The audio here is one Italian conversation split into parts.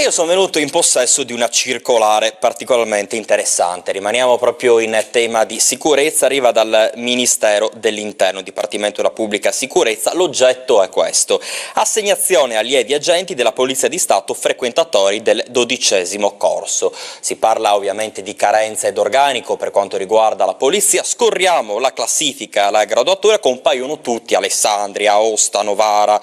Io sono venuto in possesso di una circolare particolarmente interessante. Rimaniamo proprio in tema di sicurezza, arriva dal Ministero dell'Interno, Dipartimento della Pubblica Sicurezza. L'oggetto è questo: assegnazione allievi agenti della Polizia di Stato frequentatori del 12° corso. Si parla ovviamente di carenza ed organico per quanto riguarda la polizia. Scorriamo la classifica, la graduatura, compaiono tutti: Alessandria, Aosta, Novara,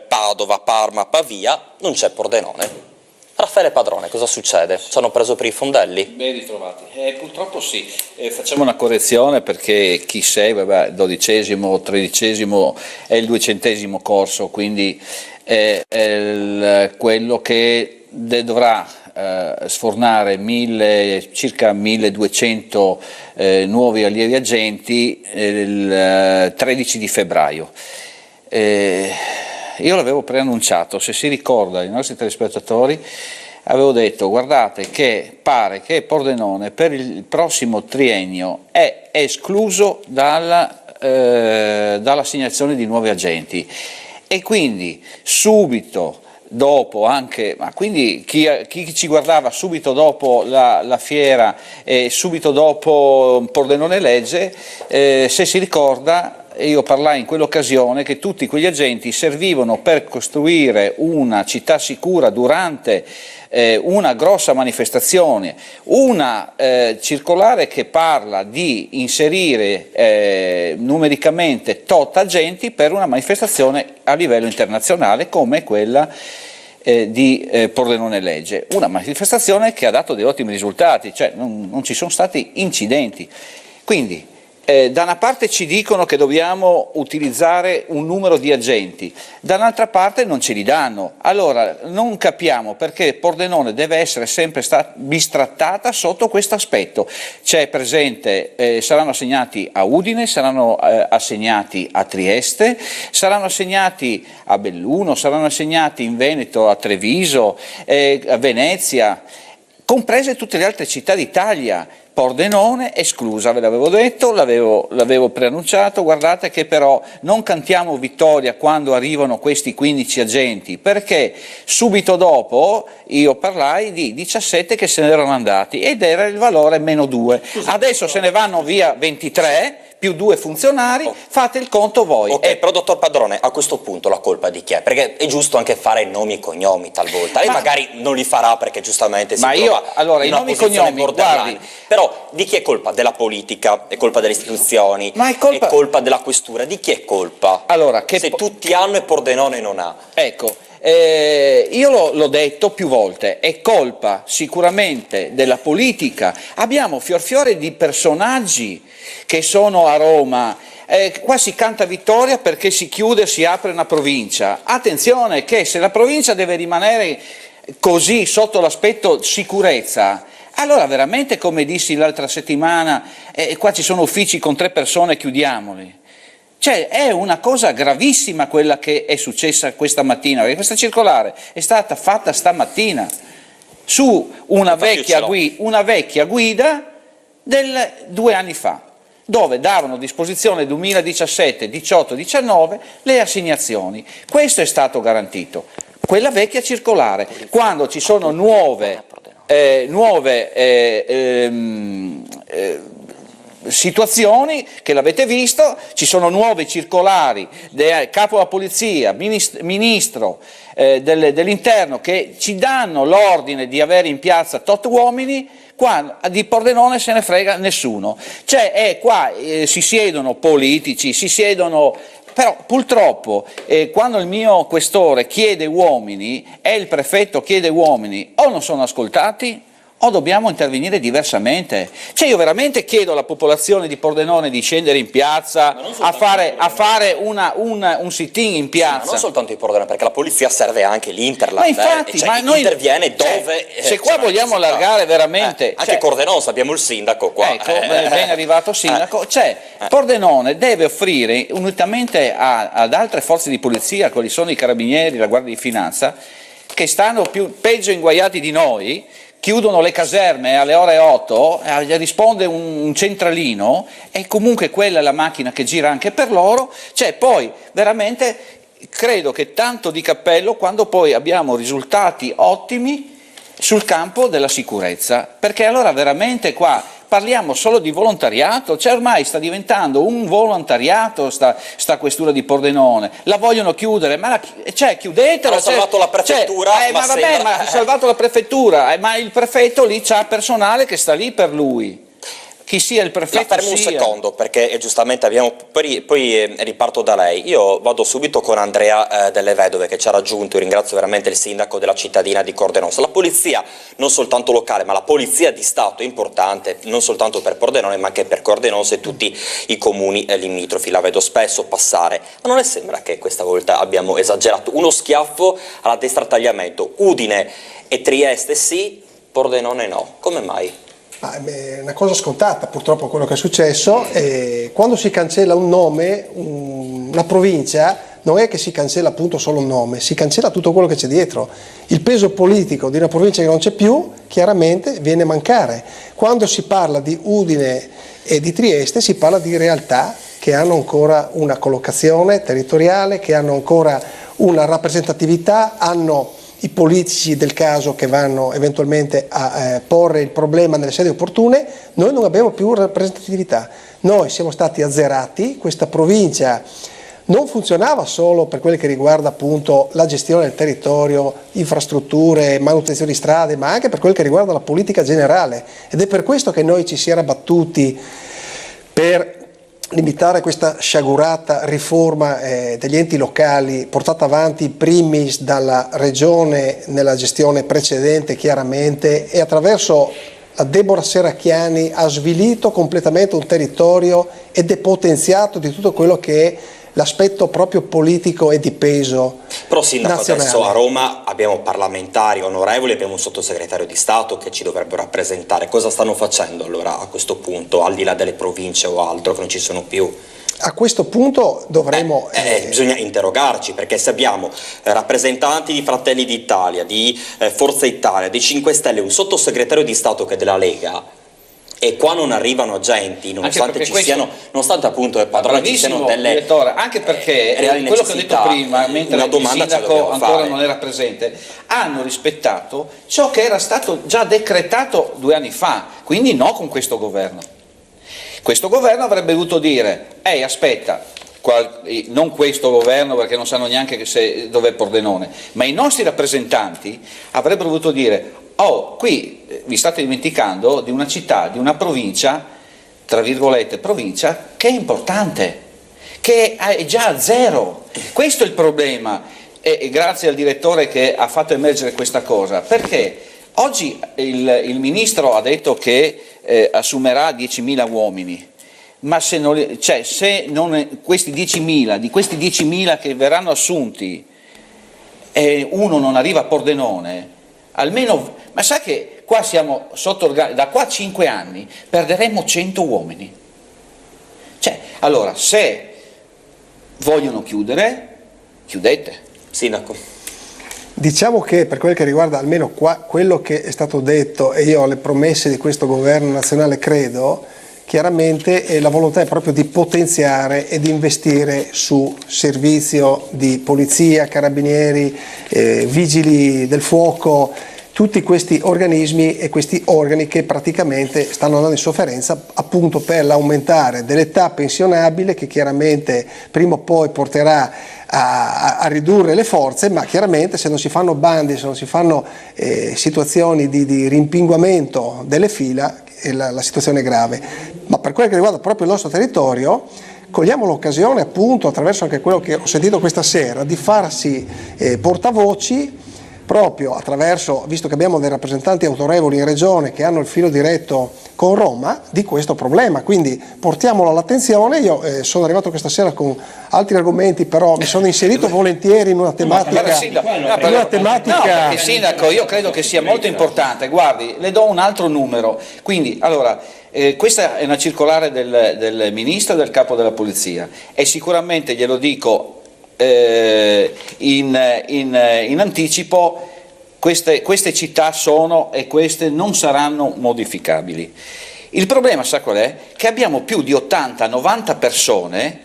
Padova, Parma, Pavia. Non c'è Pordenone. Raffaele Padrone, cosa succede? Ci hanno preso per i fondelli? Ben ritrovati. Purtroppo sì, facciamo una correzione perché chi segue, 12°, 13° è il 200° corso, quindi è quello che dovrà sfornare circa 1200 nuovi allievi agenti il 13 di febbraio. Io l'avevo preannunciato, se si ricorda i nostri telespettatori, avevo detto: guardate che pare che Pordenone per il prossimo triennio è escluso dall'assegnazione di nuovi agenti, e quindi subito dopo anche, ma quindi chi ci guardava subito dopo la fiera e subito dopo Pordenone legge, se si ricorda, io parlai in quell'occasione che tutti quegli agenti servivano per costruire una città sicura durante una grossa manifestazione, una circolare che parla di inserire numericamente tot agenti per una manifestazione a livello internazionale come quella di Pordenone legge, una manifestazione che ha dato dei ottimi risultati, cioè non ci sono stati incidenti. Quindi da una parte ci dicono che dobbiamo utilizzare un numero di agenti, dall'altra parte non ce li danno. Allora non capiamo perché Pordenone deve essere sempre bistrattata sotto questo aspetto. C'è presente, saranno assegnati a Udine, saranno assegnati a Trieste, saranno assegnati a Belluno, saranno assegnati in Veneto, a Treviso, a Venezia, comprese tutte le altre città d'Italia. Pordenone esclusa, ve l'avevo detto, l'avevo preannunciato. Guardate che però non cantiamo vittoria quando arrivano questi 15 agenti, perché subito dopo io parlai di 17 che se ne erano andati ed era il valore -2. Adesso se ne vanno via 23 più 2 funzionari, fate il conto voi. Ok, però dottor Padrone, a questo punto la colpa di chi è? Perché è giusto anche fare nomi e cognomi talvolta. Lei magari non li farà perché giustamente si trova allora, in una posizione borderline. Però di chi è colpa? Della politica? È colpa delle istituzioni? È colpa della questura? Di chi è colpa? Allora, se tutti hanno e Pordenone non ha. Ecco, io l'ho detto più volte, è colpa sicuramente della politica. Abbiamo fior di personaggi che sono a Roma, qua si canta vittoria perché si chiude, si apre una provincia. Attenzione che se la provincia deve rimanere così sotto l'aspetto sicurezza, allora veramente, come dissi l'altra settimana, qua ci sono uffici con 3 persone, chiudiamoli. Cioè è una cosa gravissima quella che è successa questa mattina, perché questa circolare è stata fatta stamattina su una vecchia guida del 2 anni fa, dove davano a disposizione 2017, 18, 19 le assegnazioni. Questo è stato garantito. Quella vecchia circolare, quando ci sono nuove situazioni, che l'avete visto, ci sono nuove circolari del capo della polizia, ministro dell'interno, che ci danno l'ordine di avere in piazza tot uomini. Qua di Pordenone se ne frega nessuno, cioè qua si siedono politici, però purtroppo quando il mio questore chiede uomini e il prefetto chiede uomini, o non sono ascoltati o dobbiamo intervenire diversamente. Cioè io veramente chiedo alla popolazione di Pordenone di scendere in piazza a fare un sit-in in piazza. Ma non soltanto di Pordenone, perché la polizia serve anche l'Interland. Ma infatti, interviene dove... se qua vogliamo allargare veramente... anche Pordenone, abbiamo il sindaco qua. Ecco, ben arrivato sindaco. Pordenone deve offrire, unitamente ad altre forze di polizia, quali sono i carabinieri, la Guardia di Finanza, che stanno peggio inguaiati di noi, chiudono le caserme alle ore 8, risponde un centralino, e comunque quella è la macchina che gira anche per loro. Cioè poi veramente credo che tanto di cappello quando poi abbiamo risultati ottimi sul campo della sicurezza, perché allora veramente qua parliamo solo di volontariato, cioè ormai sta diventando un volontariato sta questura di Pordenone, la vogliono chiudere, ma chiudetela. Hanno salvato la prefettura, ma vabbè, ma ha salvato la prefettura, ma il prefetto lì c'ha personale che sta lì per lui. Chi sia il prefetto fermo un secondo, perché giustamente abbiamo, poi riparto da lei. Io vado subito con Andrea Delle Vedove, che ci ha raggiunto. Io ringrazio veramente il sindaco della cittadina di Cordenosa. La polizia, non soltanto locale, ma la polizia di Stato è importante, non soltanto per Pordenone, ma anche per Cordenosa e tutti i comuni limitrofi. La vedo spesso passare, ma non le sembra che questa volta abbiamo esagerato? Uno schiaffo alla destra tagliamento, Udine e Trieste sì, Pordenone no. Come mai? È una cosa scontata purtroppo quello che è successo. Quando si cancella un nome, una provincia, non è che si cancella appunto solo un nome, si cancella tutto quello che c'è dietro. Il peso politico di una provincia che non c'è più chiaramente viene a mancare. Quando si parla di Udine e di Trieste si parla di realtà che hanno ancora una collocazione territoriale, che hanno ancora una rappresentatività, hanno i politici del caso che vanno eventualmente a porre il problema nelle sedi opportune. Noi non abbiamo più rappresentatività, noi siamo stati azzerati, questa provincia non funzionava solo per quello che riguarda appunto la gestione del territorio, infrastrutture, manutenzione di strade, ma anche per quello che riguarda la politica generale, ed è per questo che noi ci si era battuti per limitare questa sciagurata riforma degli enti locali portata avanti in primis dalla regione nella gestione precedente chiaramente, e attraverso la Deborah Serracchiani ha svilito completamente un territorio e depotenziato di tutto quello che è l'aspetto proprio politico e di peso. Però sindaco, nazionale. adesso a Roma abbiamo parlamentari onorevoli, abbiamo un sottosegretario di Stato che ci dovrebbero rappresentare. Cosa stanno facendo allora a questo punto, al di là delle province o altro che non ci sono più? A questo punto dovremo... bisogna interrogarci, perché se abbiamo rappresentanti di Fratelli d'Italia, di Forza Italia, di 5 Stelle, un sottosegretario di Stato che è della Lega, e qua non arrivano agenti, nonostante ci siano, nonostante appunto padrone ci siano delle direttore, anche perché quello che ho detto prima, mentre il sindaco ancora non era presente, hanno rispettato ciò che era stato già decretato 2 anni fa, quindi no con questo governo. Questo governo avrebbe dovuto dire, aspetta, non questo governo perché non sanno neanche dov'è Pordenone, ma i nostri rappresentanti avrebbero dovuto dire, qui vi state dimenticando di una città, di una provincia, tra virgolette provincia, che è importante, che è già a zero. Questo è il problema, e grazie al direttore che ha fatto emergere questa cosa, perché oggi il ministro ha detto che assumerà 10.000 uomini, ma se non, questi 10.000, di questi 10.000 che verranno assunti, uno non arriva a Pordenone, almeno, ma sa che qua siamo sotto da qua a 5 anni perderemo 100 uomini. Allora, se vogliono chiudere, chiudete. Sindaco. Diciamo che per quel che riguarda almeno quello che è stato detto, e io alle promesse di questo governo nazionale credo, chiaramente la volontà è proprio di potenziare e di investire su servizio di polizia, carabinieri, vigili del fuoco, tutti questi organismi e questi organi che praticamente stanno andando in sofferenza appunto per l'aumentare dell'età pensionabile, che chiaramente prima o poi porterà a ridurre le forze, ma chiaramente se non si fanno bandi, se non si fanno situazioni di rimpinguamento delle fila, la situazione è grave. Ma per quello che riguarda proprio il nostro territorio, cogliamo l'occasione appunto, attraverso anche quello che ho sentito questa sera, di farsi portavoci proprio attraverso, visto che abbiamo dei rappresentanti autorevoli in regione che hanno il filo diretto con Roma, di questo problema. Quindi portiamolo all'attenzione. Io sono arrivato questa sera con altri argomenti, però mi sono inserito volentieri in una tematica. Perché sindaco, io credo che sia molto importante. Guardi, le do un altro numero. Quindi, allora, questa è una circolare del ministro e del capo della polizia, e sicuramente glielo dico in anticipo, queste città sono e queste non saranno modificabili. Il problema sa qual è? Che abbiamo più di 80-90 persone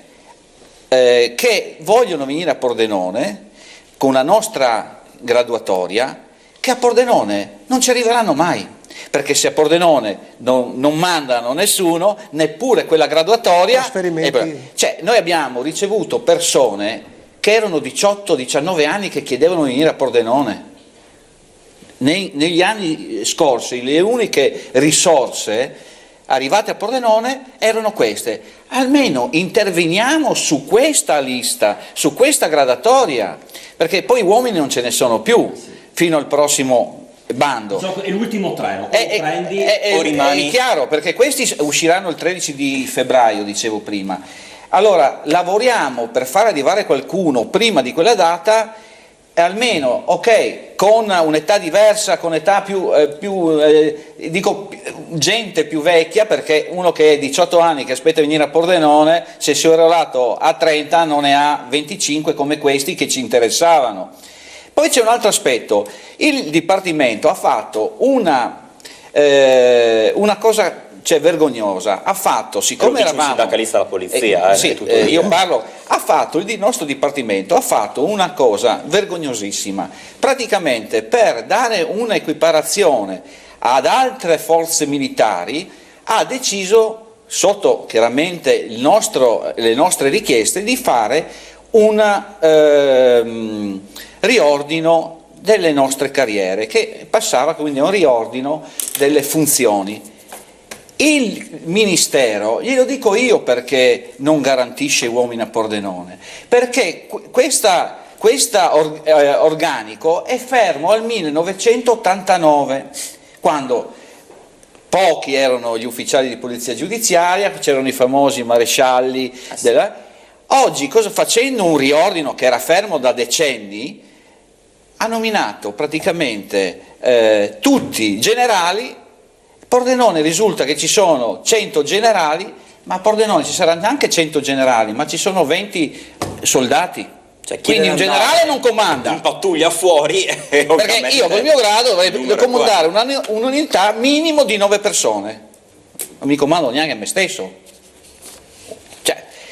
che vogliono venire a Pordenone con la nostra graduatoria, che a Pordenone non ci arriveranno mai, perché se a Pordenone non mandano nessuno, neppure quella graduatoria, Trasferimenti. cioè noi abbiamo ricevuto persone che erano 18-19 anni che chiedevano di venire a Pordenone. Negli anni scorsi le uniche risorse arrivate a Pordenone erano queste. Almeno interveniamo su questa lista, su questa gradatoria, perché poi uomini non ce ne sono più fino al prossimo bando. È l'ultimo treno, o prendi o rimani. È chiaro, perché questi usciranno il 13 di febbraio, dicevo prima. Allora lavoriamo per far arrivare qualcuno prima di quella data, almeno, ok, con un'età diversa, con età gente più vecchia, perché uno che ha 18 anni che aspetta di venire a Pordenone, se si è arruolato a 30 non ne ha 25 come questi che ci interessavano. Poi c'è un altro aspetto, il Dipartimento ha fatto una cosa vergognosa, ha fatto, siccome eravamo sindacalista della polizia, sì, tutto io parlo, il nostro Dipartimento ha fatto una cosa vergognosissima, praticamente per dare una equiparazione ad altre forze militari ha deciso, sotto chiaramente le nostre richieste, di fare un riordino delle nostre carriere, che passava quindi a un riordino delle funzioni. Il Ministero, glielo dico io perché non garantisce uomini a Pordenone, perché questo organico è fermo al 1989, quando pochi erano gli ufficiali di polizia giudiziaria, c'erano i famosi marescialli. Oggi, facendo un riordino che era fermo da decenni, ha nominato praticamente tutti generali. Pordenone risulta che ci sono 100 generali, ma a Pordenone ci saranno anche 100 generali, ma ci sono 20 soldati. Cioè, quindi un generale non comanda. In pattuglia fuori. Perché io col mio grado dovrei comandare un'unità minimo di 9 persone. Non mi comando neanche a me stesso.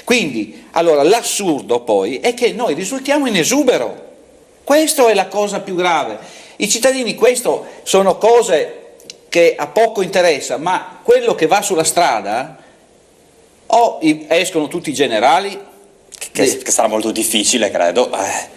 Quindi, allora, l'assurdo poi è che noi risultiamo in esubero. Questa è la cosa più grave. I cittadini, questo sono cose che a poco interessa, ma quello che va sulla strada, o escono tutti i generali, che sarà molto difficile, credo,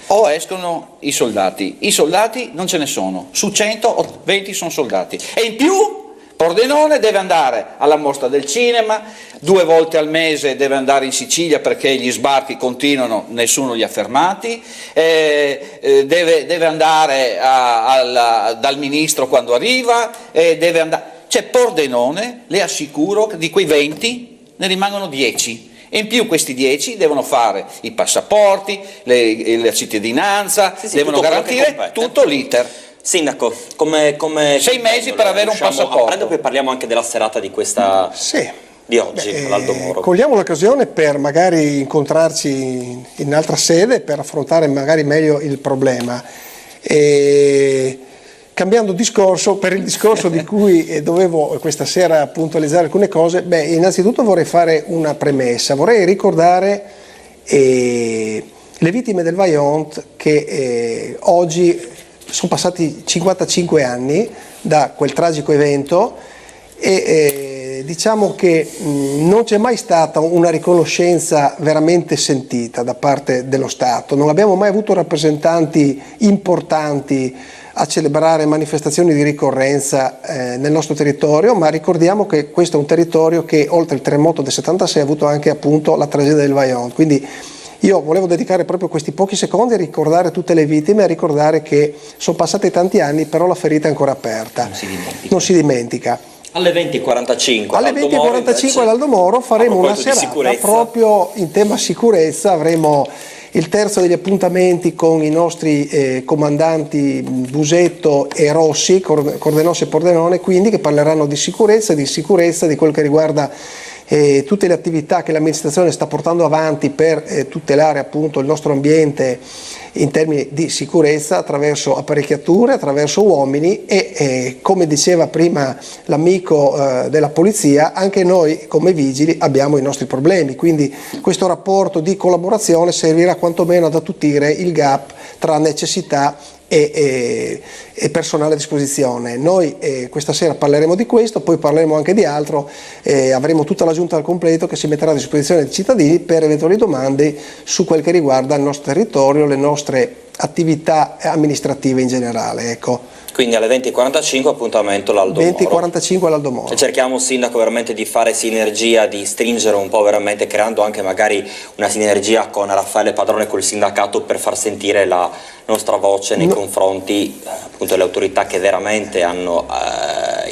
o escono i soldati. I soldati non ce ne sono, su 100 20 sono soldati, e in più Pordenone deve andare alla mostra del cinema, 2 volte al mese deve andare in Sicilia perché gli sbarchi continuano, nessuno li ha fermati, deve andare dal ministro quando arriva, deve andare. Cioè Pordenone, le assicuro che di quei 20 ne rimangono 10. E in più questi 10 devono fare i passaporti, la cittadinanza, devono garantire tutto l'iter. Sindaco, come 6 mesi per avere un passaporto. Poi parliamo anche della serata di questa di oggi, all'Aldo Moro. Cogliamo l'occasione per magari incontrarci in altra sede per affrontare magari meglio il problema. Cambiando discorso, per il discorso di cui dovevo questa sera puntualizzare alcune cose, innanzitutto vorrei fare una premessa, vorrei ricordare le vittime del Vajont che oggi sono passati 55 anni da quel tragico evento e diciamo che non c'è mai stata una riconoscenza veramente sentita da parte dello Stato, non abbiamo mai avuto rappresentanti importanti a celebrare manifestazioni di ricorrenza nel nostro territorio, ma ricordiamo che questo è un territorio che oltre il terremoto del 76 ha avuto anche appunto la tragedia del Vajont, quindi io volevo dedicare proprio questi pochi secondi a ricordare tutte le vittime, a ricordare che sono passati tanti anni, però la ferita è ancora aperta, non si dimentica. Alle 20.45 alle 20.45 all'Aldo Moro faremo una serata proprio in tema sicurezza, avremo il terzo degli appuntamenti con i nostri comandanti Busetto e Rossi, Cordenossi e Pordenone, quindi che parleranno di sicurezza, di quello che riguarda tutte le attività che l'amministrazione sta portando avanti per tutelare appunto il nostro ambiente in termini di sicurezza attraverso apparecchiature, attraverso uomini e come diceva prima l'amico della polizia, anche noi come vigili abbiamo i nostri problemi, quindi questo rapporto di collaborazione servirà quantomeno ad attutire il gap tra necessità e personale a disposizione. Noi questa sera parleremo di questo, poi parleremo anche di altro, avremo tutta la giunta al completo che si metterà a disposizione dei cittadini per eventuali domande su quel che riguarda il nostro territorio, le nostre attività amministrative in generale. Ecco. Quindi alle 20.45 appuntamento l'Aldo Moro. 20.45 all'Aldo Moro. Cioè cerchiamo, Sindaco, veramente di fare sinergia, di stringere un po' veramente, creando anche magari una sinergia con Raffaele Padrone e col sindacato per far sentire la nostra voce nei confronti appunto delle autorità che veramente hanno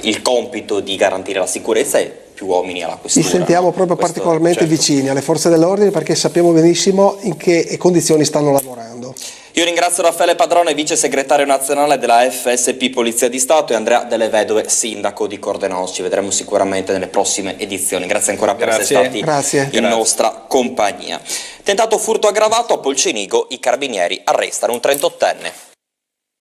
il compito di garantire la sicurezza e più uomini alla questura. Ci sentiamo proprio particolarmente vicini alle forze dell'ordine perché sappiamo benissimo in che condizioni stanno lavorando. Io ringrazio Raffaele Padrone, vice segretario nazionale della FSP Polizia di Stato, e Andrea Delle Vedove, sindaco di Cordenò. Ci vedremo sicuramente nelle prossime edizioni. Grazie ancora per essere stati in nostra compagnia. Tentato furto aggravato a Polcenigo, i carabinieri arrestano un 38enne.